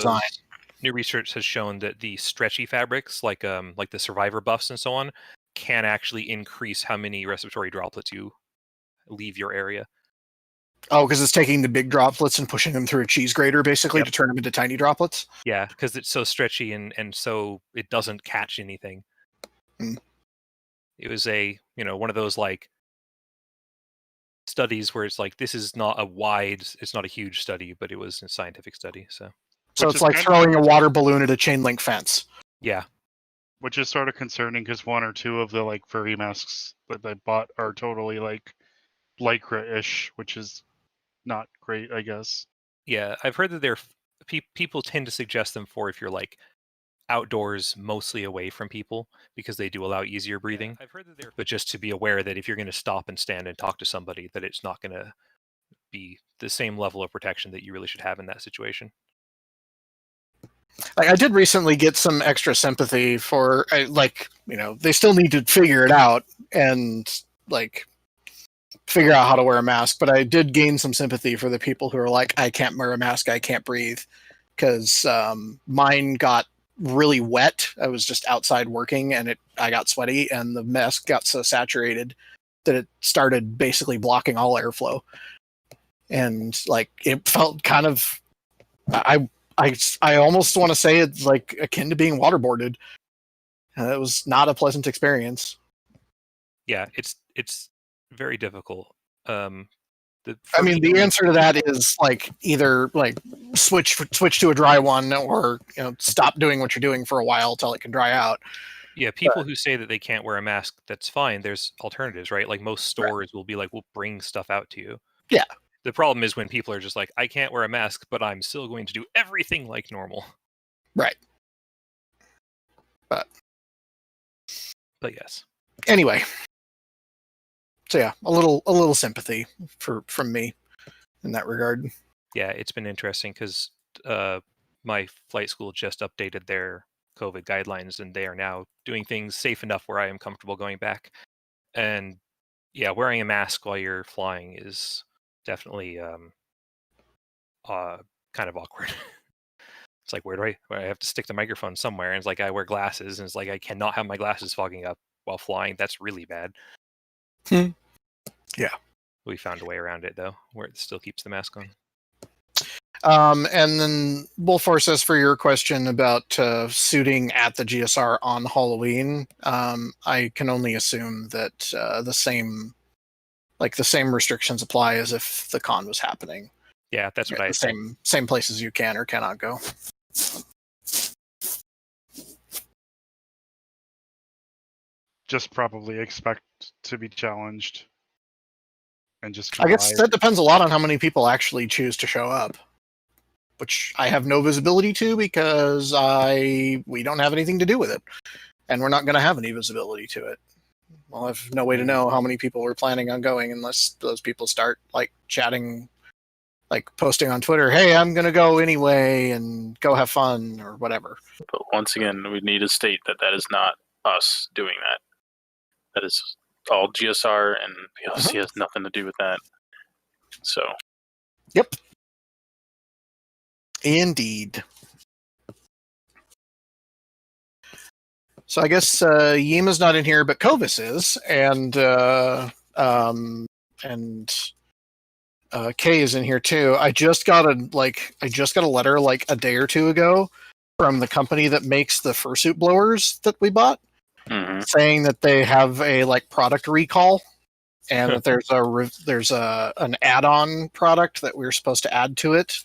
design. New research has shown that the stretchy fabrics, like the survivor buffs and so on, can actually increase how many respiratory droplets you leave your area. Oh, because it's taking the big droplets and pushing them through a cheese grater, basically, to turn them into tiny droplets? Yeah, because it's so stretchy and so it doesn't catch anything. It was one of those like studies where it's like, this is not it's not a huge study, but it was a scientific study. So it's like throwing a water balloon at a chain link fence. Yeah. Which is sort of concerning because one or two of the like furry masks that I bought are totally like lycra-ish, which is not great, I guess. Yeah, I've heard that people tend to suggest them for if you're like outdoors, mostly away from people, because they do allow easier breathing. I've heard that but just to be aware that if you're going to stop and stand and talk to somebody, that it's not going to be the same level of protection that you really should have in that situation. I did recently get some extra sympathy for, they still need to figure it out and figure out how to wear a mask, but I did gain some sympathy for the people who are like, I can't wear a mask, I can't breathe, because mine got really wet. I was just outside working and I got sweaty, and the mask got so saturated that it started basically blocking all airflow. And it felt kind of, I almost want to say it's like akin to being waterboarded. It was not a pleasant experience. Yeah, it's very difficult. The answer to that is either switch to a dry one, or stop doing what you're doing for a while till it can dry out. Yeah, people who say that they can't wear a mask, that's fine. There's alternatives, right? Like most stores will be like, we'll bring stuff out to you. Yeah. The problem is when people are just like, I can't wear a mask, but I'm still going to do everything like normal. Right. But yes. Anyway. So yeah, a little sympathy from me in that regard. Yeah, it's been interesting because my flight school just updated their COVID guidelines, and they are now doing things safe enough where I am comfortable going back. And yeah, wearing a mask while you're flying is definitely kind of awkward. It's like, where do I have to stick the microphone somewhere? And it's like, I wear glasses, and it's like, I cannot have my glasses fogging up while flying. That's really bad. Yeah. We found a way around it, though, where it still keeps the mask on. And then Wolfhorse, says for your question about suiting at the GSR on Halloween, I can only assume that the same restrictions apply as if the con was happening. Yeah, that's what I assume. Same places you can or cannot go. Just probably expect to be challenged. And just I guess that depends a lot on how many people actually choose to show up, which I have no visibility to because we don't have anything to do with it, and we're not going to have any visibility to it. We'll have no way to know how many people we're planning on going unless those people start chatting, posting on Twitter, hey, I'm going to go anyway and go have fun or whatever. But once again, we need to state that is not us doing that. That is all GSR, and BLFC has nothing to do with that. So. Yep. Indeed. So I guess Yima's not in here, but Kovis is, and Kay is in here too. I just got a letter a day or two ago from the company that makes the fursuit blowers that we bought, saying that they have a product recall, and that there's an add-on product that we're supposed to add to it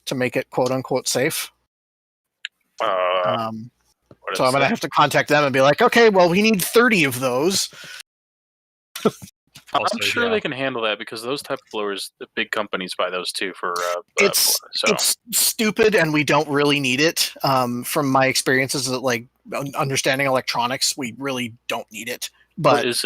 to make it quote unquote safe. So I'm going to have to contact them and be like, okay, well, we need 30 of those. I'm sure they can handle that because those type of blowers, the big companies buy those too for. It's stupid, and we don't really need it. From my experiences, understanding electronics, we really don't need it. But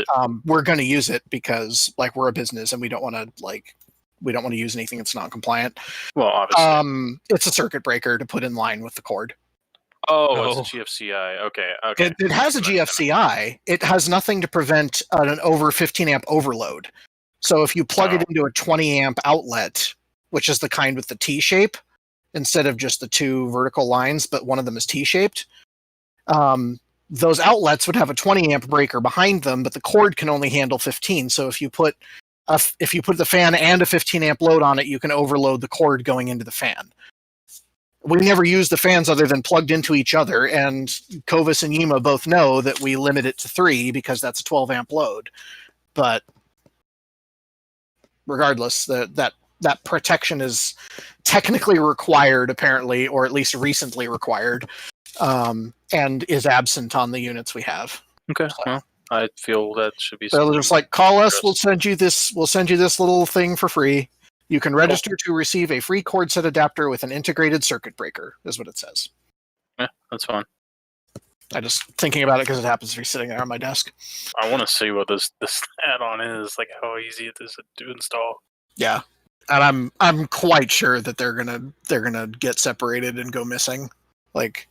we're going to use it because we're a business and we don't want to use anything that's not compliant. Well, obviously, it's a circuit breaker to put in line with the cord. Oh, it's a GFCI. Okay. It has a GFCI. It has nothing to prevent an over 15 amp overload. So if you plug it into a 20 amp outlet, which is the kind with the T shape, instead of just the two vertical lines, but one of them is T-shaped. Those outlets would have a 20 amp breaker behind them, but the cord can only handle 15. So if you put the fan and a 15 amp load on it, you can overload the cord going into the fan. We never use the fans other than plugged into each other, and Kovis and Yima both know that we limit it to 3 because that's a 12 amp load. But regardless, that protection is technically required, apparently, or at least recently required, and is absent on the units we have. Okay, well, I feel that should be. So they're just like, call us. We'll send you this little thing for free. You can register to receive a free cord set adapter with an integrated circuit breaker, is what it says. Yeah, that's fine. I just thinking about it because it happens to be sitting there on my desk. I want to see what this add-on is, like how easy it is to install. Yeah, and I'm quite sure that they're gonna get separated and go missing. Like,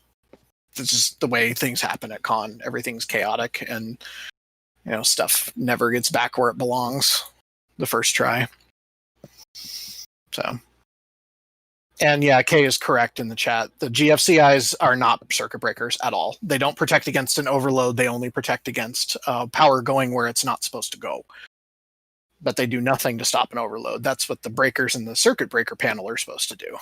this is the way things happen at con. Everything's chaotic, and stuff never gets back where it belongs the first try. So, and yeah, Kay is correct in the chat. The GFCIs are not circuit breakers at all. They don't protect against an overload. They only protect against power going where it's not supposed to go. But they do nothing to stop an overload. That's what the breakers in the circuit breaker panel are supposed to do.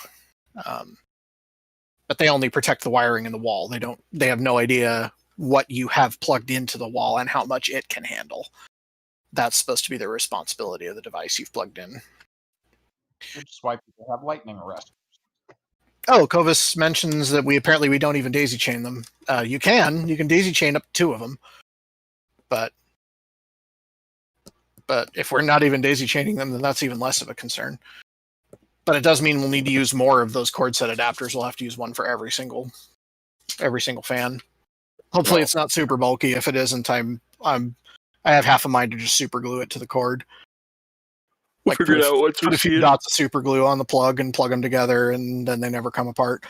But they only protect the wiring in the wall. They have no idea what you have plugged into the wall and how much it can handle. That's supposed to be the responsibility of the device you've plugged in. Which is why people have lightning arrest. Oh, Kovis mentions that we don't even daisy chain them. You can daisy chain up to 2 of them, but if we're not even daisy chaining them, then that's even less of a concern. But it does mean we'll need to use more of those cord set adapters. We'll have to use one for every single fan. Hopefully, it's not super bulky. If it isn't, I have half a mind to just super glue it to the cord. Like, figure it out once we put a see few it. dots of super glue on the plug and plug them together, and then they never come apart.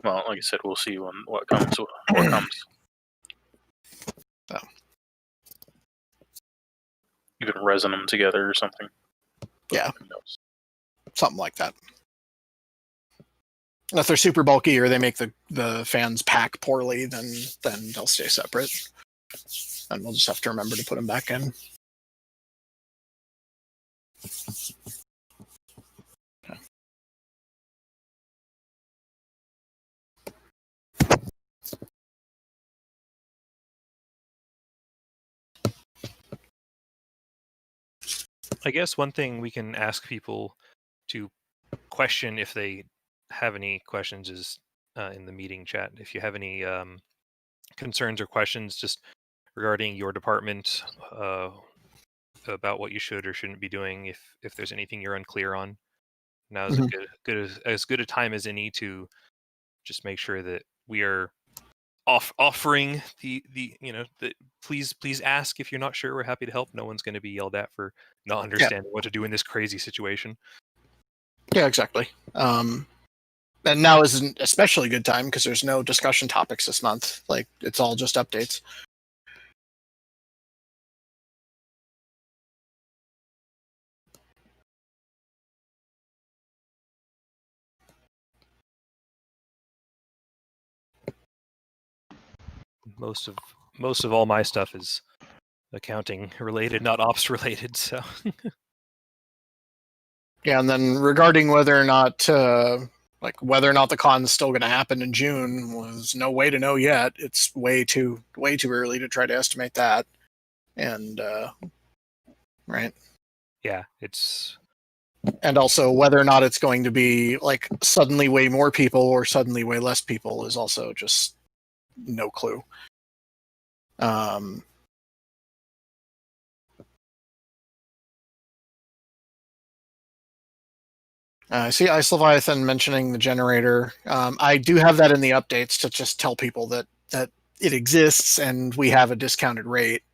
Well, like I said, we'll see what comes. What comes. So. Even resin them together or something. Yeah. Something like that. If they're super bulky or they make the fans pack poorly, then they'll stay separate. And we'll just have to remember to put them back in. Okay. I guess one thing we can ask people to question if they have any questions is in the meeting chat. If you have any concerns or questions just regarding your department, about what you should or shouldn't be doing, if there's anything you're unclear on, now is as good a time as any to just make sure that we are offering the please ask if you're not sure. We're happy to help. No one's going to be yelled at for not understanding what to do in this crazy situation. Yeah, exactly. And now is an especially good time because there's no discussion topics this month. Like, it's all just updates. Most of all my stuff is accounting related, not ops related. So yeah, and then regarding whether or not the con is still going to happen in June, was no way to know yet. It's way too early to try to estimate that. And right. Yeah, it's. And also whether or not it's going to be like suddenly way more people or suddenly way less people is also just no clue. I see Ice Leviathan mentioning the generator. I do have that in the updates to just tell people that it exists and we have a discounted rate.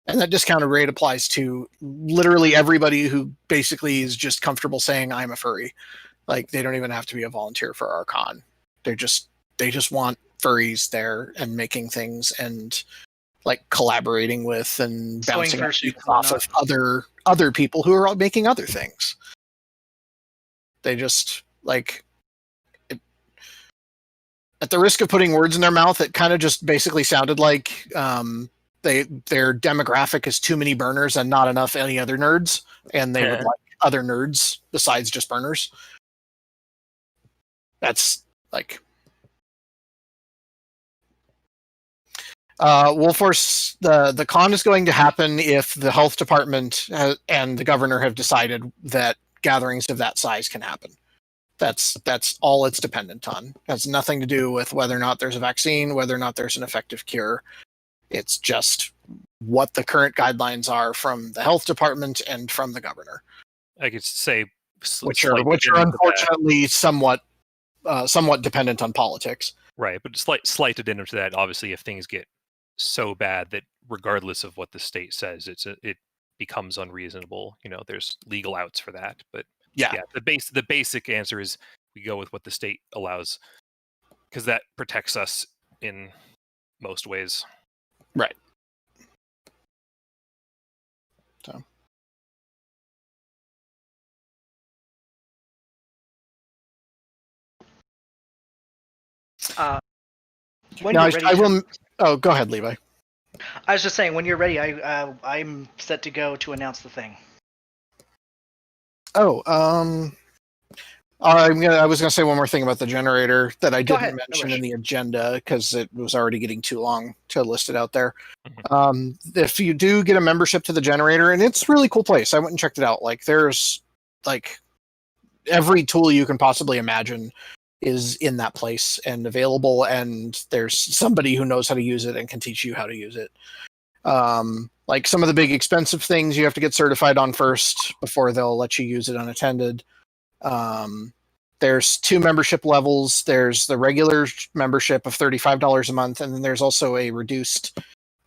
And that discounted rate applies to literally everybody who basically is just comfortable saying, I'm a furry. Like, they don't even have to be a volunteer for our con. They just want furries there and making things and like collaborating with and bouncing off of other people who are making other things. They just like at the risk of putting words in their mouth, it kind of just basically sounded like their demographic is too many burners and not enough any other nerds, and they would like other nerds besides just burners. That's like Wolfforce. The con is going to happen if the health department and the governor have decided that gatherings of that size can happen. That's all it's dependent on. It has nothing to do with whether or not there's a vaccine, whether or not there's an effective cure. It's just what the current guidelines are from the health department and from the governor. I could say which are unfortunately somewhat dependent on politics. Right, but slighted into that. Obviously, if things get so bad that regardless of what the state says, it becomes unreasonable. There's legal outs for that. But yeah, the basic answer is we go with what the state allows, because that protects us in most ways. Right. So. When you're ready, I will. Oh, go ahead, Levi. I was just saying, when you're ready, I'm set to go to announce the thing. Oh, I was gonna say one more thing about the generator that I didn't mention in the agenda because it was already getting too long to list it out there. If you do get a membership to the generator, and it's a really cool place, I went and checked it out. Like, there's like every tool you can possibly imagine is in that place and available, and there's somebody who knows how to use it and can teach you how to use it. Like some of the big expensive things you have to get certified on first before they'll let you use it unattended. There's 2 membership levels. There's the regular membership of $35 a month, and then there's also a reduced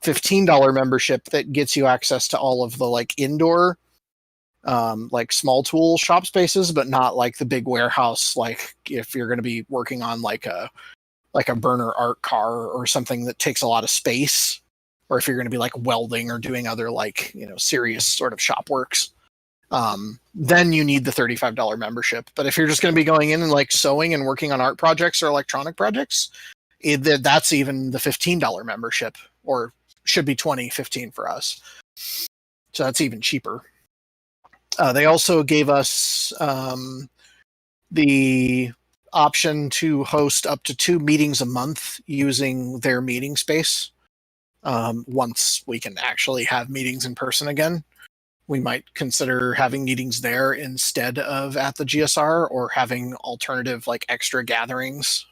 $15 membership that gets you access to all of the like indoor like small tool shop spaces, but not like the big warehouse. Like if you're going to be working on like a burner art car or something that takes a lot of space, or if you're going to be like welding or doing other like serious sort of shop works, then you need the $35 membership. But if you're just going to be going in and like sewing and working on art projects or electronic projects, that's even the $15 membership, or should be $15 for us. So that's even cheaper. They also gave us the option to host up to 2 meetings a month using their meeting space. Once we can actually have meetings in person again, we might consider having meetings there instead of at the GSR, or having alternative like extra gatherings.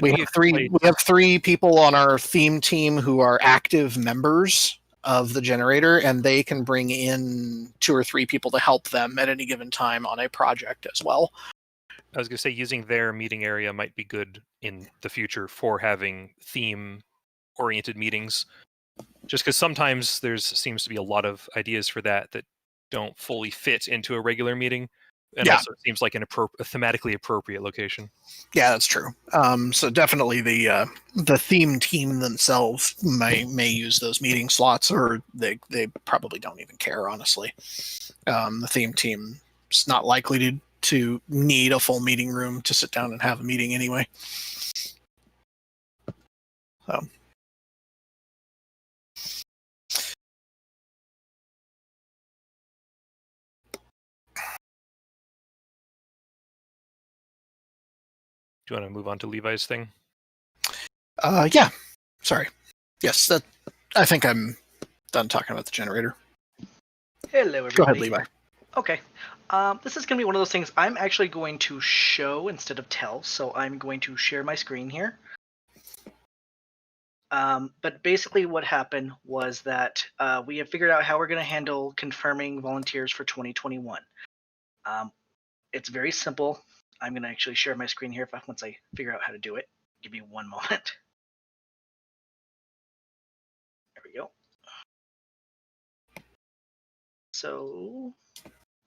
We have 3 people on our theme team who are active members of the generator, and they can bring in 2 or 3 people to help them at any given time on a project as well. I was going to say using their meeting area might be good in the future for having theme-oriented meetings, just because sometimes there seems to be a lot of ideas for that don't fully fit into a regular meeting, and also it seems like a thematically appropriate location. Yeah, that's true. So definitely the theme team themselves may use those meeting slots, or they probably don't even care, honestly. The theme team is not likely to need a full meeting room to sit down and have a meeting anyway. So. Do you want to move on to Levi's thing? Yeah. Sorry. Yes, I think I'm done talking about the generator. Hello, everybody. Go ahead, Levi. Okay. This is going to be one of those things I'm actually going to show instead of tell, so I'm going to share my screen here. But basically what happened was that we have figured out how we're going to handle confirming volunteers for 2021. It's very simple. I'm going to actually share my screen here once I figure out how to do it. Give me one moment. There we go. So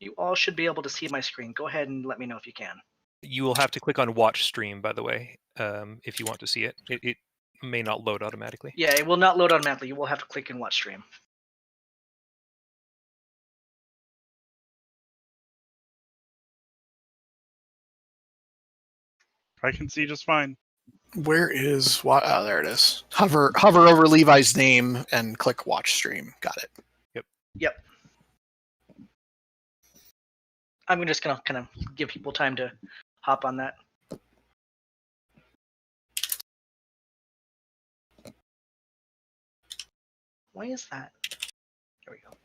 you all should be able to see my screen. Go ahead and let me know if you can. You will have to click on watch stream, by the way, if you want to see it. It may not load automatically. Yeah, it will not load automatically. You will have to click and watch stream. I can see just fine. Where is what? Oh, there it is. Hover over Levi's name and click watch stream. Got it. Yep. I'm just gonna kind of give people time to hop on that. Why is that? There we go.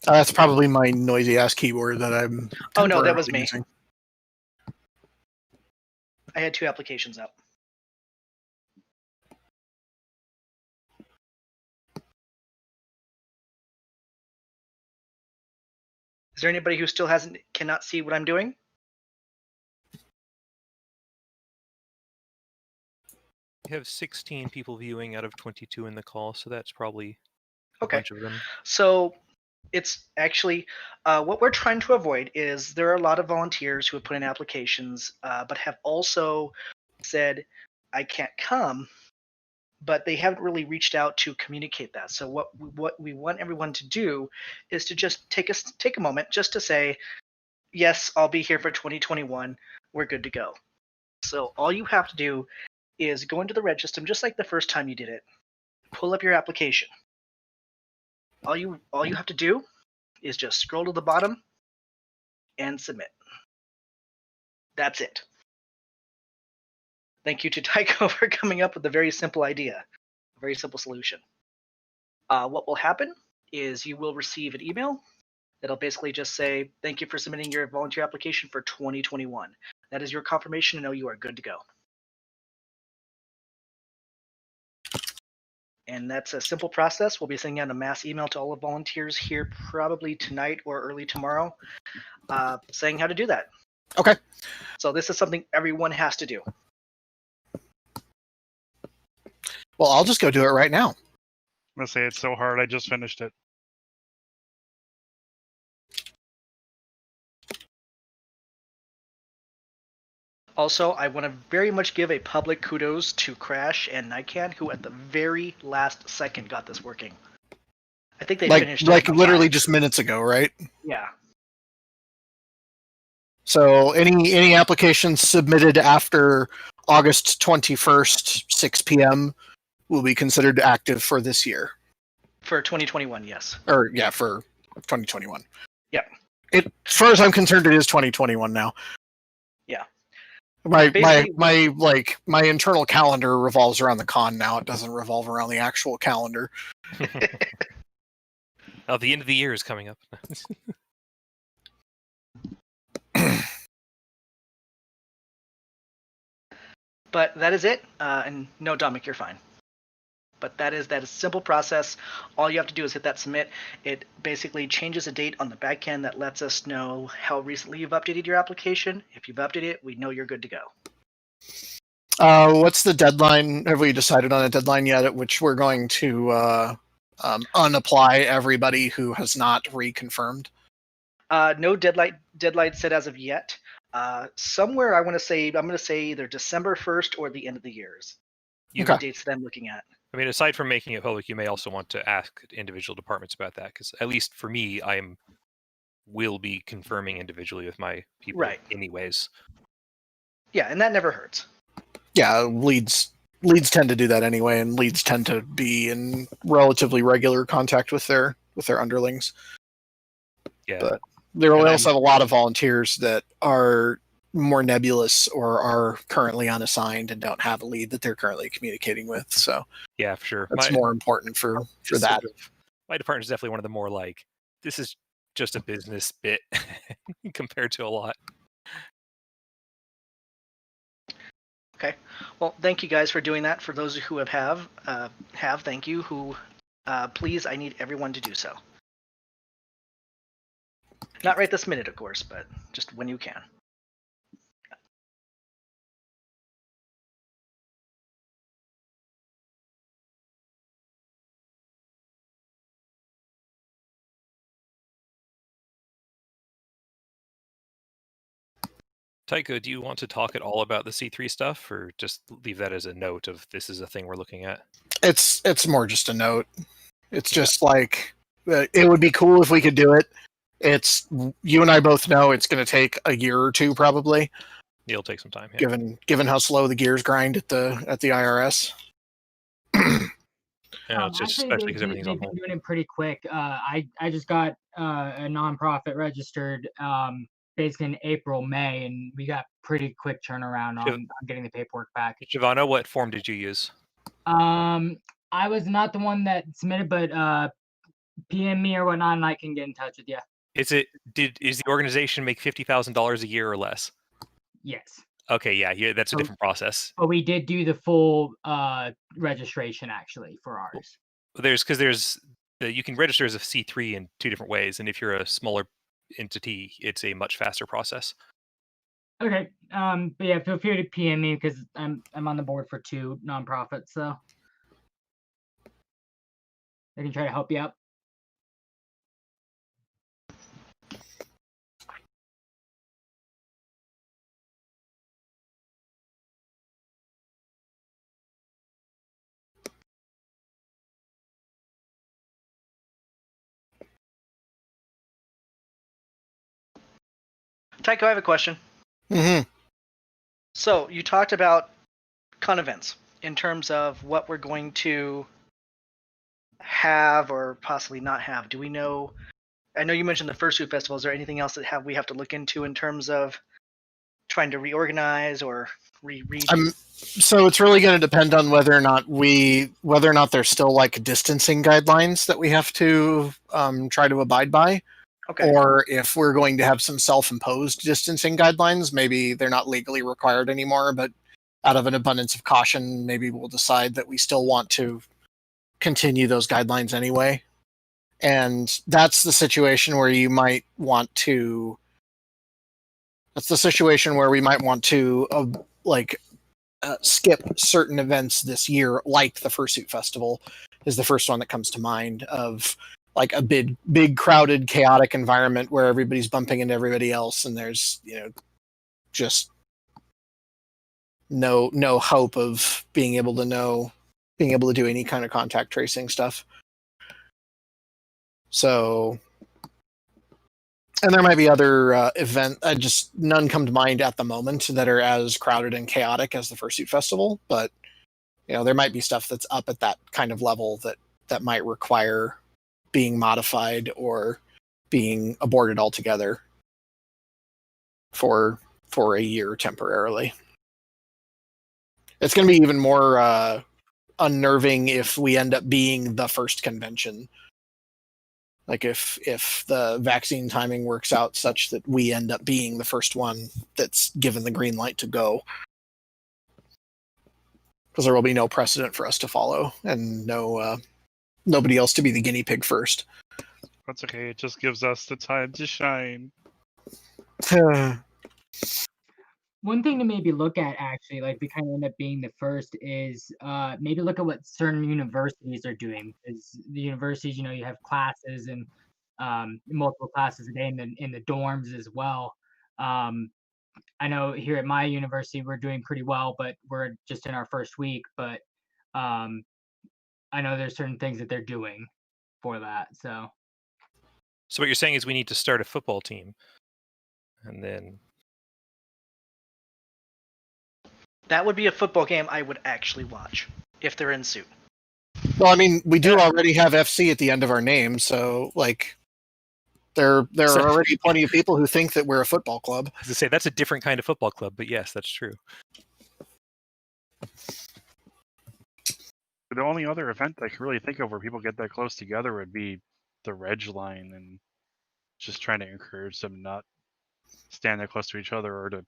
That's probably my noisy ass keyboard that I'm. Oh no, that was temporarily me. using. I had 2 applications up. Is there anybody who still cannot see what I'm doing? We have 16 people viewing out of 22 in the call, so that's probably a Okay. bunch of them. So it's actually what we're trying to avoid is there are a lot of volunteers who have put in applications, but have also said, I can't come, but they haven't really reached out to communicate that. So what we want everyone to do is to just take a moment just to say, yes, I'll be here for 2021. We're good to go. So all you have to do is go into the reg system just like the first time you did it. Pull up your application. All you have to do is just scroll to the bottom and submit. That's it. Thank you to Tycho for coming up with a very simple idea, a very simple solution. What will happen is you will receive an email that'll basically just say, thank you for submitting your volunteer application for 2021. That is your confirmation to know you are good to go. And that's a simple process. We'll be sending out a mass email to all the volunteers here probably tonight or early tomorrow saying how to do that. Okay. So this is something everyone has to do. Well, I'll just go do it right now. I'm gonna say it's so hard. I just finished it. Also, I want to very much give a public kudos to Crash and Nikan, who at the very last second got this working. I think they finished like it literally live. just minutes ago, right? Yeah. So any applications submitted after August 21st, 6 p.m. will be considered active for this year. For 2021, yes. Or yeah, for 2021. Yep. As far as I'm concerned, it is 2021 now. Yeah. My Basically- my internal calendar revolves around the con now. It doesn't revolve around the actual calendar. Oh, the end of the year is coming up. But that is it. And no, Dominic, you're fine. But that is a simple process. All you have to do is hit that submit. It basically changes a date on the back end that lets us know how recently you've updated your application. If you've updated it, we know you're good to go. What's the deadline? Have we decided on a deadline yet at which we're going to unapply everybody who has not reconfirmed? No deadline set as of yet. Somewhere I'm going to say either December 1st or the end of the years. Okay. Dates that I'm looking at. I mean, aside from making it public, you may also want to ask individual departments about that, because at least for me, will be confirming individually with my people, Right. anyways. Yeah, and that never hurts. Yeah, leads tend to do that anyway, and leads tend to be in relatively regular contact with their underlings. Yeah. But there will also have a lot of volunteers that are more nebulous or are currently unassigned and don't have a lead that they're currently communicating with. So Yeah, for sure. that's more important for that. My department is definitely one of the more like, this is just a business bit compared to a lot. Okay. Well, thank you guys for doing that. For those who have thank you. Who, please, I need everyone to do so. Not right this minute, of course, but just when you can. Tycho, do you want to talk at all about the C3 stuff, or just leave that as a note of this is a thing we're looking at? It's more just a note. It's just like it would be cool if we could do it, It's you and I both know it's going to take a year or two probably, It'll take some time. Yeah. given how slow the gears grind at the IRS. It's just Actually, especially because everything's on they've been hold. doing it pretty quick. I just got a nonprofit registered basically in April, May, and we got pretty quick turnaround on getting the paperwork back. Giovanna, what form did you use? I was not the one that submitted, but PM me or whatnot, and I can get in touch with you. Is the organization make $50,000 a year or less? Yes. Okay, yeah, that's a different process. But we did do the full registration actually for ours. You can register as a C3 in 2 different ways, and if you're a smaller entity, it's a much faster process. Okay. But yeah, feel free to PM me because I'm on the board for 2 nonprofits, so I can try to help you out. Tycho, I have a question. Mm-hmm. So you talked about con events in terms of what we're going to have or possibly not have. Do we know? I know you mentioned the Fursuit Festival. Is there anything else that we have to look into in terms of trying to reorganize or read? So it's really going to depend on whether or not there's still like distancing guidelines that we have to try to abide by. Okay. Or if we're going to have some self-imposed distancing guidelines. Maybe they're not legally required anymore, but out of an abundance of caution, maybe we'll decide that we still want to continue those guidelines anyway. And that's the situation where we might want to skip certain events this year, like the Fursuit Festival is the first one that comes to mind, of like a big crowded chaotic environment where everybody's bumping into everybody else, and there's just no hope of being able to do any kind of contact tracing stuff. So, and there might be other events. None come to mind at the moment that are as crowded and chaotic as the Fursuit Festival, but there might be stuff that's up at that kind of level that might require being modified or being aborted altogether for a year temporarily. It's going to be even more unnerving if we end up being the first convention. Like if the vaccine timing works out such that we end up being the first one that's given the green light to go. Because there will be no precedent for us to follow, and nobody else to be the guinea pig first. That's okay. It just gives us the time to shine. One thing to maybe look at, actually, like we kind of end up being the first, is maybe look at what certain universities are doing. Because the universities, you have classes and multiple classes a day in the dorms as well. I know here at my university we're doing pretty well, but we're just in our first week. But I know there's certain things that they're doing for that. So what you're saying is we need to start a football team, and then that would be a football game I would actually watch if they're in suit. Well, I mean, we do already have FC at the end of our name, so like there are already plenty of people who think that we're a football club. As I say, that's a different kind of football club, but yes, that's true. The only other event I can really think of where people get that close together would be the Reg line, and just trying to encourage them not stand that close to each other or to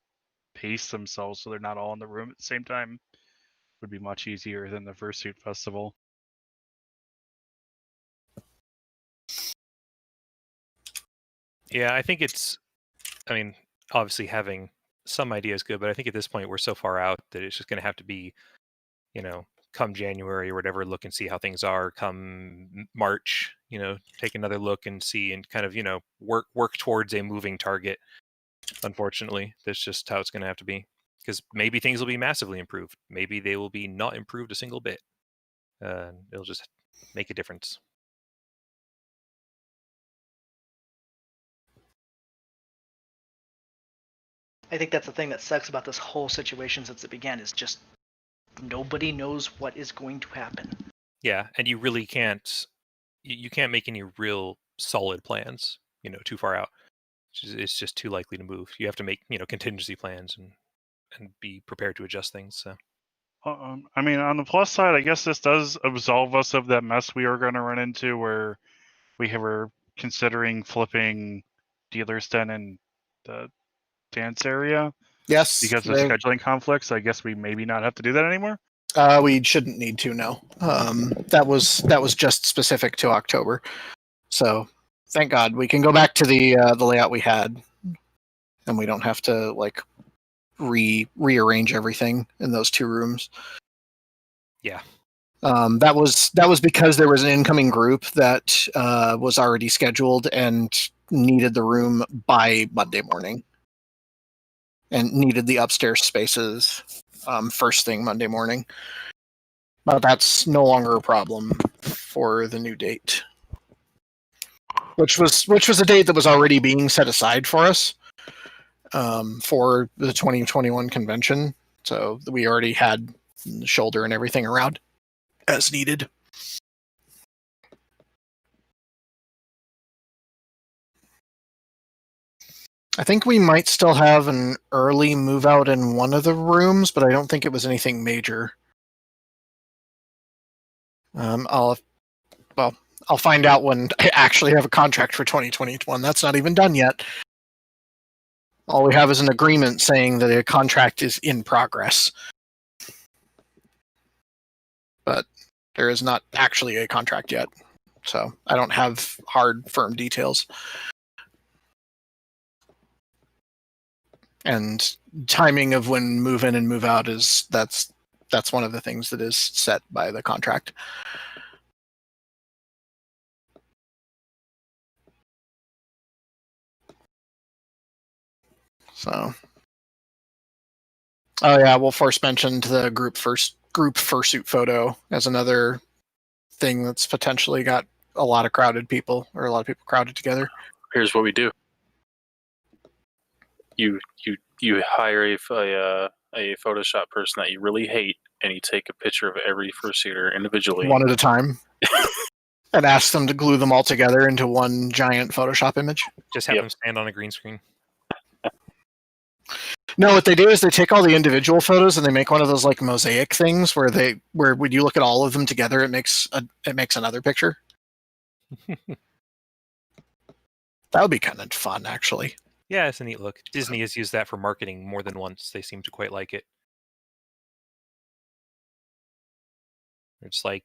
pace themselves so they're not all in the room at the same time would be much easier than the Fursuit Festival. Yeah, I think obviously having some idea is good, but I think at this point we're so far out that it's just going to have to be, come January or whatever, look and see how things are. Come March, take another look and see, and kind of, work towards a moving target. Unfortunately, that's just how it's going to have to be, because maybe things will be massively improved. Maybe they will be not improved a single bit. It'll just make a difference. I think that's the thing that sucks about this whole situation since it began is just nobody knows what is going to happen. Yeah, and you really can't. You can't make any real solid plans. Too far out. It's just too likely to move. You have to make contingency plans and be prepared to adjust things. So. I mean, on the plus side, I guess this does absolve us of that mess we are going to run into where we were considering flipping Dealer's Den and the dance area Yes, because of scheduling conflicts. I guess we maybe not have to do that anymore. we shouldn't need to. No, that was just specific to October. So thank God we can go back to the layout we had, and we don't have to like rearrange everything in those two rooms. Yeah. That was because there was an incoming group that was already scheduled and needed the room by Monday morning, and needed the upstairs spaces first thing Monday morning. But that's no longer a problem for the new date, which was a date that was already being set aside for us for the 2021 convention. So we already had the shoulder and everything around as needed. I think we might still have an early move out in one of the rooms, but I don't think it was anything major. I'll find out when I actually have a contract for 2021. That's not even done yet. All we have is an agreement saying that a contract is in progress. But there is not actually a contract yet. So I don't have hard, firm details. And timing of when move in and move out that's one of the things that is set by the contract. So, oh yeah, Wolfforce mentioned the group fursuit photo as another thing that's potentially got a lot of people crowded together. Here's what we do. You hire a Photoshop person that you really hate, and you take a picture of every fursuiter individually, one at a time, and ask them to glue them all together into one giant Photoshop image. Just have them stand on a green screen. No, what they do is they take all the individual photos and they make one of those like mosaic things where when you look at all of them together, it makes another picture. That would be kind of fun, actually. Yeah, it's a neat look. Disney has used that for marketing more than once. They seem to quite like it. It's like,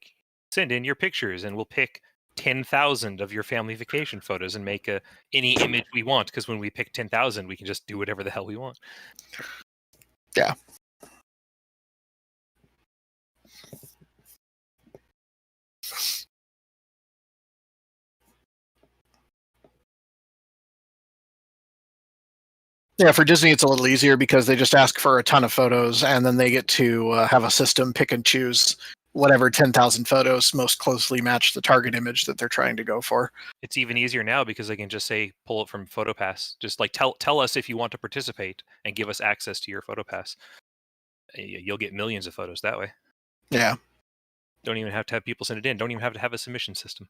send in your pictures and we'll pick 10,000 of your family vacation photos and make any image we want, because when we pick 10,000, we can just do whatever the hell we want. Yeah. Yeah, for Disney, it's a little easier because they just ask for a ton of photos, and then they get to have a system pick and choose whatever 10,000 photos most closely match the target image that they're trying to go for. It's even easier now because they can just say, pull it from PhotoPass. Just like tell us if you want to participate and give us access to your PhotoPass. You'll get millions of photos that way. Yeah. Don't even have to have people send it in. Don't even have to have a submission system.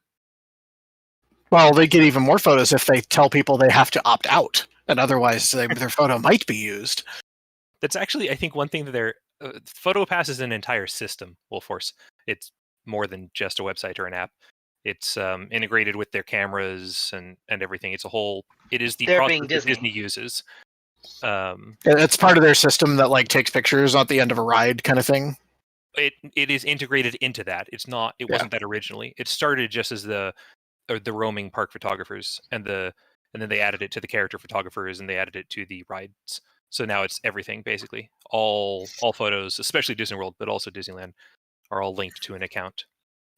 Well, they get even more photos if they tell people they have to opt out, and otherwise their photo might be used. That's actually, I think, one thing that they're... PhotoPass is an entire system, Wolfforce. It's more than just a website or an app. It's integrated with their cameras and everything. It's a whole... It is the process that Disney uses. It's part of their system that like takes pictures at the end of a ride kind of thing. It is integrated into that. It's not. It wasn't that originally. It started just as the roaming park photographers, and then they added it to the character photographers, and they added it to the rides. So now it's everything, basically. All photos, especially Disney World, but also Disneyland, are all linked to an account.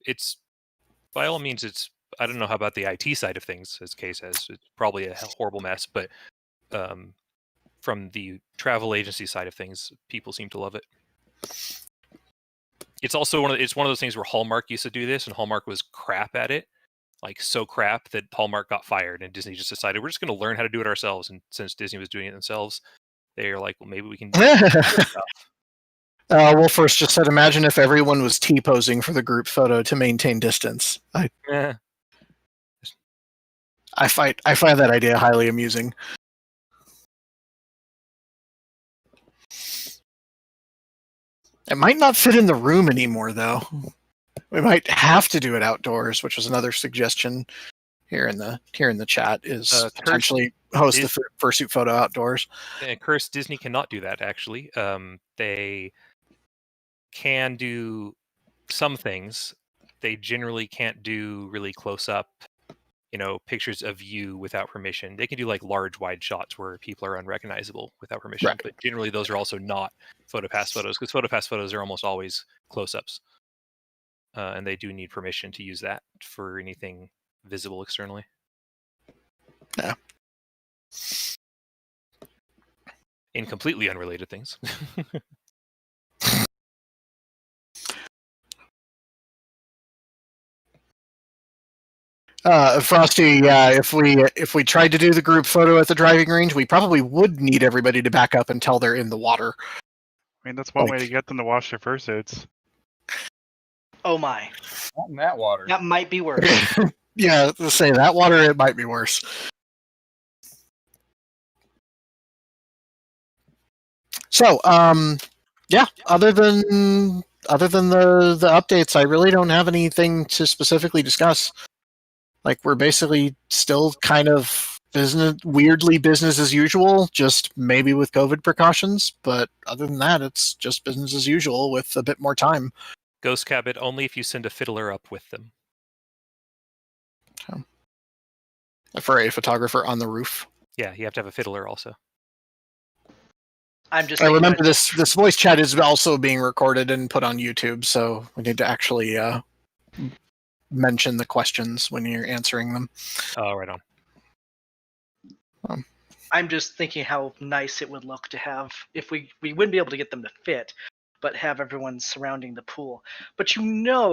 It's, by all means, it's... I don't know how about the IT side of things, as Kay says. It's probably a horrible mess, but from the travel agency side of things, people seem to love it. It's also one of those things where Hallmark used to do this, and Hallmark was crap at it. Like, so crap that Hallmark got fired, and Disney just decided, we're just going to learn how to do it ourselves. And since Disney was doing it themselves, They're like, well, maybe we can do stuff. Well, first, just said, imagine if everyone was T-posing for the group photo to maintain distance. Eh. I find that idea highly amusing. It might not fit in the room anymore, though. We might have to do it outdoors, which was another suggestion here in the chat. Is potentially host the Fursuit photo outdoors. Curse Disney cannot do that. Actually, they can do some things. They generally can't do really close up, pictures of you without permission. They can do like large wide shots where people are unrecognizable without permission. Right. But generally those are also not PhotoPass photos, because PhotoPass photos are almost always close-ups. And they do need permission to use that for anything visible externally. Yeah. In completely unrelated things. Frosty, if we tried to do the group photo at the driving range, we probably would need everybody to back up until they're in the water. I mean, that's one way to get them to wash their fursuits. Oh my. Not in that water. That might be worse. Yeah, to say that water, it might be worse. So, yeah. Other than the updates, I really don't have anything to specifically discuss. Like, we're basically still kind of weirdly business as usual, just maybe with COVID precautions. But other than that, it's just business as usual with a bit more time. Ghost Cabot only if you send a fiddler up with them. For a photographer on the roof. Yeah, you have to have a fiddler also. I remember this voice chat is also being recorded and put on YouTube, so we need to actually mention the questions when you're answering them. Oh, right on. I'm just thinking how nice it would look to have, if we wouldn't be able to get them to fit, but have everyone surrounding the pool. But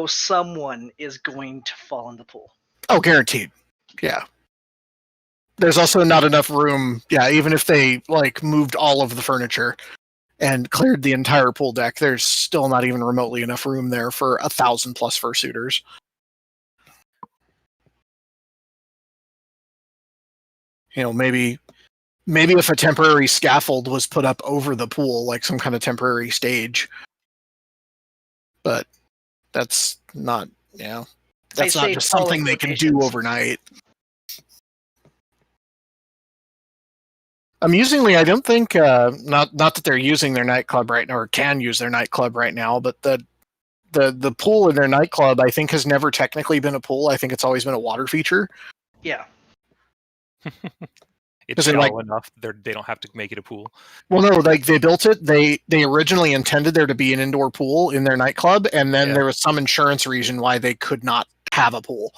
someone is going to fall in the pool. Oh, guaranteed. Yeah. There's also not enough room. Yeah, even if they moved all of the furniture and cleared the entire pool deck, there's still not even remotely enough room there for 1,000+ fursuiters. Maybe if a temporary scaffold was put up over the pool, like some kind of temporary stage. But that's not, that's not just something they can do overnight. Amusingly, I don't think not that they're using their nightclub right now or can use their nightclub right now, but the pool in their nightclub I think has never technically been a pool. I think it's always been a water feature. Yeah. It's shallow enough they don't have to make it a pool. Well, no, they built it. They originally intended there to be an indoor pool in their nightclub, and then there was some insurance reason why they could not have a pool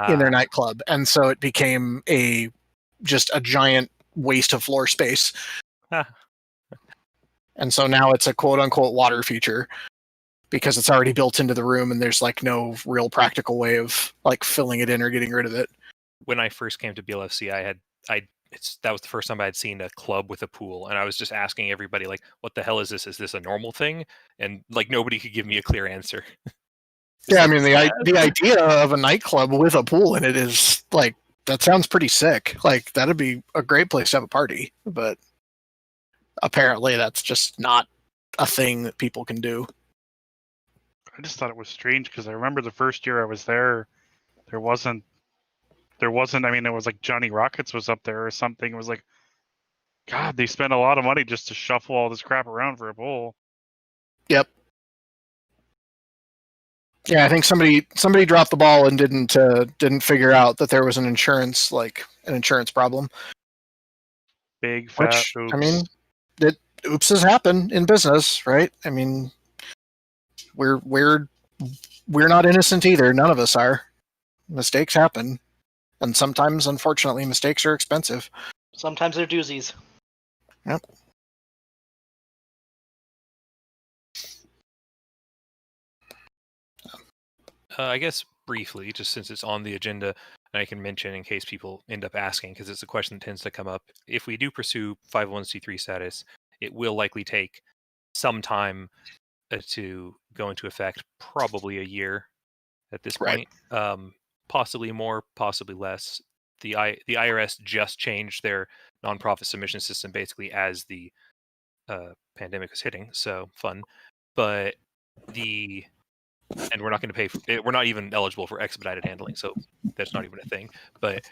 in their nightclub, and so it became just a giant waste of floor space. And so now it's a quote-unquote water feature because it's already built into the room and there's no real practical way of filling it in or getting rid of it. When I first came to BLFC, that was the first time I had seen a club with a pool, and I was just asking everybody what the hell is this? Is this a normal thing? And nobody could give me a clear answer. Yeah, I mean the idea of a nightclub with a pool in it is that sounds pretty sick. That'd be a great place to have a party, but apparently that's just not a thing that people can do. I just thought it was strange because I remember the first year I was there, there wasn't. I mean, it was Johnny Rockets was up there or something. It was God, they spent a lot of money just to shuffle all this crap around for a pool. Yep. Yeah, I think somebody dropped the ball and didn't figure out that there was an insurance problem. Big fat oops. I mean, oopses happen in business, right? I mean, we're not innocent either. None of us are. Mistakes happen, and sometimes, unfortunately, mistakes are expensive. Sometimes they're doozies. Yep. I guess briefly, just since it's on the agenda, and I can mention in case people end up asking, because it's a question that tends to come up. If we do pursue 501c3 status, it will likely take some time to go into effect, probably a year at this Right. point. Possibly more, possibly less. The IRS just changed their nonprofit submission system basically as the pandemic was hitting, so fun. But and we're not going to pay for it. We're not even eligible for expedited handling, so that's not even a thing. But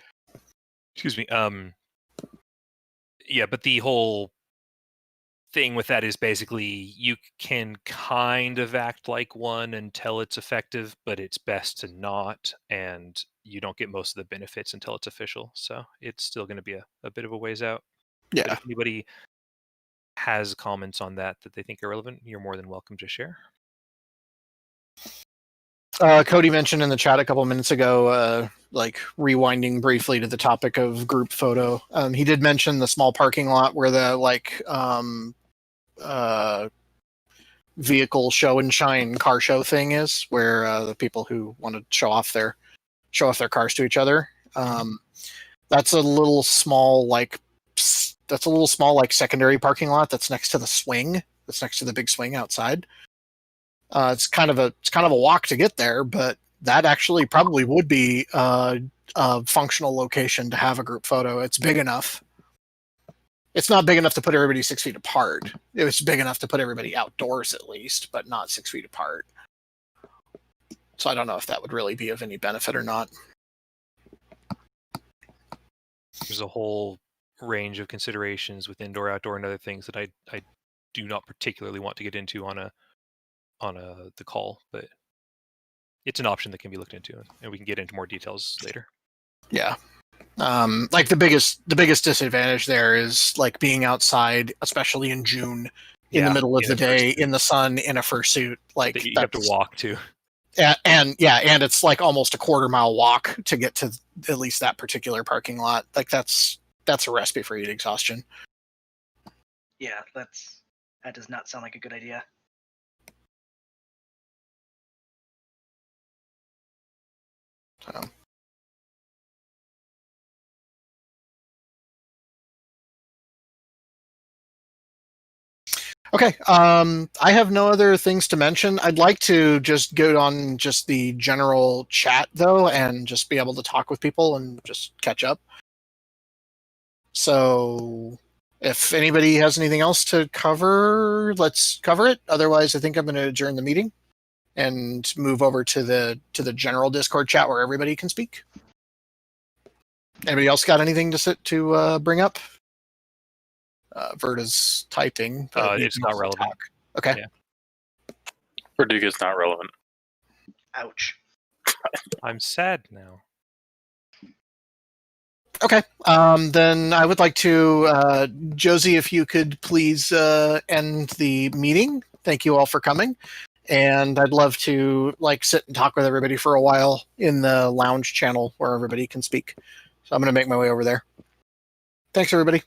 excuse me. Yeah, but the whole thing with that is basically you can kind of act like one until it's effective, but it's best to not, and you don't get most of the benefits until it's official. So it's still going to be a bit of a ways out. But Yeah. if anybody has comments on that they think are relevant, you're more than welcome to share. Cody mentioned in the chat a couple minutes ago, like rewinding briefly to the topic of group photo. He did mention the small parking lot where the vehicle show and shine car show thing is, where the people who want to show off their cars to each other. That's a little small like secondary parking lot that's next to the swing. That's next to the big swing outside. It's kind of a walk to get there, but that actually probably would be a functional location to have a group photo. It's big enough. It's not big enough to put everybody 6 feet apart. It's big enough to put everybody outdoors at least, but not 6 feet apart. So I don't know if that would really be of any benefit or not. There's a whole range of considerations with indoor, outdoor, and other things that I do not particularly want to get into on the call, but it's an option that can be looked into, and we can get into more details later. Yeah. Like the biggest disadvantage there is like being outside, especially in June, in the middle of the day, in the sun, in a fursuit. Like that you have to walk to. And it's like almost a quarter-mile walk to get to at least that particular parking lot. Like that's a recipe for heat exhaustion. Yeah, that does not sound like a good idea. So. Okay, I have no other things to mention. I'd like to just go on just the general chat, though, and just be able to talk with people and just catch up. So if anybody has anything else to cover, let's cover it. Otherwise, I think I'm going to adjourn the meeting and move over to the general Discord chat where everybody can speak. Anybody else got anything to bring up? Verta's typing. It's not relevant. Okay. Yeah. Verduga's not relevant. Ouch. I'm sad now. Okay. Then I would like to, Josie, if you could please end the meeting. Thank you all for coming. And I'd love to sit and talk with everybody for a while in the lounge channel where everybody can speak. So I'm going to make my way over there. Thanks, everybody.